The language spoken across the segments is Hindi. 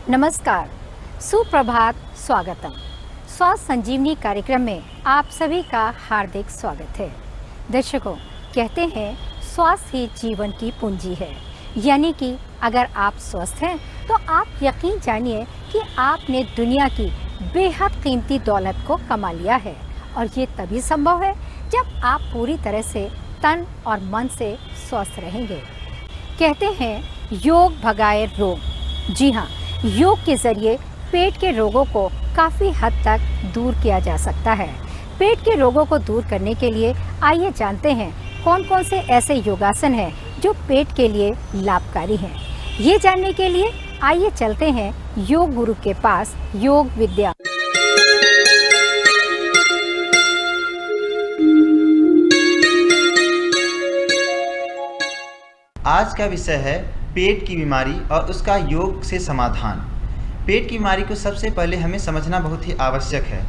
नमस्कार, सुप्रभात, स्वागतम। स्वास्थ्य संजीवनी कार्यक्रम में आप सभी का हार्दिक स्वागत है। दर्शकों, कहते हैं स्वास्थ्य ही जीवन की पूंजी है, यानी कि अगर आप स्वस्थ हैं तो आप यकीन जानिए कि आपने दुनिया की बेहद कीमती दौलत को कमा लिया है। और ये तभी संभव है जब आप पूरी तरह से तन और मन से स्वस्थ रहेंगे। कहते हैं योग भगाए रोग। जी हाँ, योग के जरिए पेट के रोगों को काफ़ी हद तक दूर किया जा सकता है। पेट के रोगों को दूर करने के लिए आइए जानते हैं कौन कौन से ऐसे योगासन हैं जो पेट के लिए लाभकारी हैं। ये जानने के लिए आइए चलते हैं योग गुरु के पास, योग विद्या। आज का विषय है पेट की बीमारी और उसका योग से समाधान। पेट की बीमारी को सबसे पहले हमें समझना बहुत ही आवश्यक है।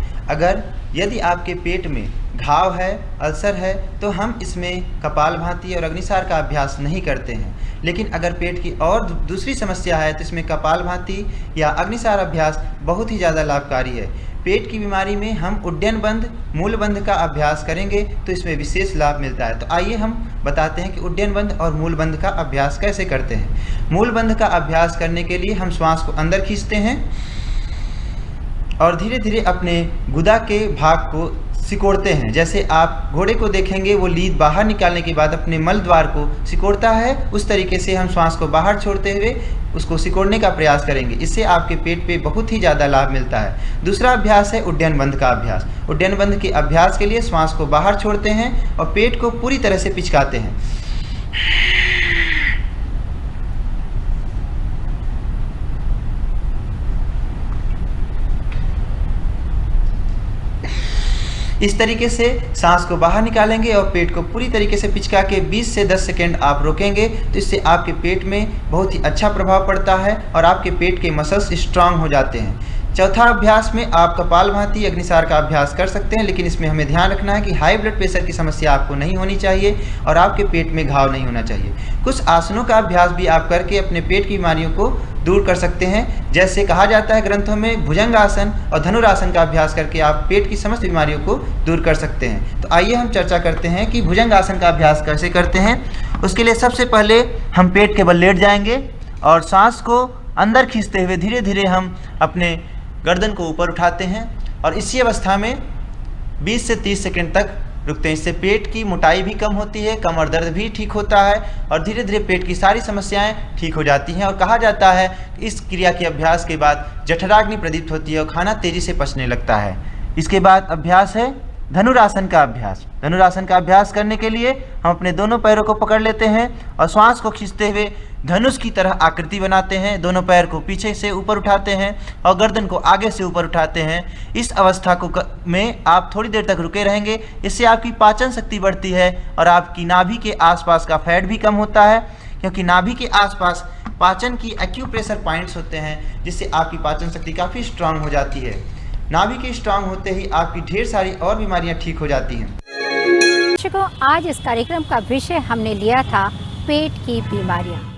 यदि आपके पेट में घाव है, अल्सर है, तो हम इसमें कपालभाति और अग्निसार का अभ्यास नहीं करते हैं। लेकिन अगर पेट की और दूसरी समस्या है तो इसमें कपालभाति या अग्निसार अभ्यास बहुत ही ज़्यादा लाभकारी है। पेट की बीमारी में हम उड्डयन बंध, मूल बंध का अभ्यास करेंगे तो इसमें विशेष लाभ मिलता है। तो आइए हम बताते हैं कि उड्डयन बंध और मूल बंध का अभ्यास कैसे करते हैं। मूल बंध का अभ्यास करने के लिए हम श्वास को अंदर खींचते हैं और धीरे धीरे अपने गुदा के भाग को सिकोड़ते हैं। जैसे आप घोड़े को देखेंगे, वो लीद बाहर निकालने के बाद अपने मल द्वार को सिकोड़ता है, उस तरीके से हम श्वास को बाहर छोड़ते हुए उसको सिकोड़ने का प्रयास करेंगे। इससे आपके पेट पे बहुत ही ज़्यादा लाभ मिलता है। दूसरा अभ्यास है उड्डयन बंध का अभ्यास। उड्डयन बंध के अभ्यास के लिए श्वास को बाहर छोड़ते हैं और पेट को पूरी तरह से पिचकाते हैं। इस तरीके से सांस को बाहर निकालेंगे और पेट को पूरी तरीके से पिचका के 20 से 10 सेकेंड आप रोकेंगे, तो इससे आपके पेट में बहुत ही अच्छा प्रभाव पड़ता है और आपके पेट के मसल्स स्ट्रांग हो जाते हैं। चौथा अभ्यास में आप कपालभाति, अग्निसार का अभ्यास कर सकते हैं, लेकिन इसमें हमें ध्यान रखना है कि हाई ब्लड प्रेशर की समस्या आपको नहीं होनी चाहिए और आपके पेट में घाव नहीं होना चाहिए। कुछ आसनों का अभ्यास भी आप करके अपने पेट की बीमारियों को दूर कर सकते हैं। जैसे कहा जाता है ग्रंथों में, भुजंगासन और धनुरासन का अभ्यास करके आप पेट की समस्त बीमारियों को दूर कर सकते हैं। तो आइए हम चर्चा करते हैं कि भुजंगासन का अभ्यास कैसे करते हैं। उसके लिए सबसे पहले हम पेट के बल लेट जाएंगे और सांस को अंदर खींचते हुए धीरे धीरे हम अपने गर्दन को ऊपर उठाते हैं और इसी अवस्था में 20 से 30 सेकंड तक रुकते हैं। इससे पेट की मोटाई भी कम होती है, कमर दर्द भी ठीक होता है और धीरे धीरे पेट की सारी समस्याएं ठीक हो जाती हैं। और कहा जाता है इस क्रिया के अभ्यास के बाद जठराग्नि प्रदीप्त होती है और खाना तेजी से पचने लगता है। इसके बाद अभ्यास है धनुरासन का अभ्यास। धनुरासन का अभ्यास करने के लिए हम अपने दोनों पैरों को पकड़ लेते हैं और श्वास को खींचते हुए धनुष की तरह आकृति बनाते हैं। दोनों पैर को पीछे से ऊपर उठाते हैं और गर्दन को आगे से ऊपर उठाते हैं। इस अवस्था को में आप थोड़ी देर तक रुके रहेंगे। इससे आपकी पाचन शक्ति बढ़ती है और आपकी नाभि के आसपास का फैट भी कम होता है, क्योंकि नाभि के आसपास पाचन की एक्यूप्रेशर पॉइंट्स होते हैं, जिससे आपकी पाचन शक्ति काफ़ी स्ट्रांग हो जाती है। नाभि के स्ट्रांग होते ही आपकी ढेर सारी और बीमारियां ठीक हो जाती हैं। दर्शकों, आज इस कार्यक्रम का विषय हमने लिया था पेट की बीमारियां।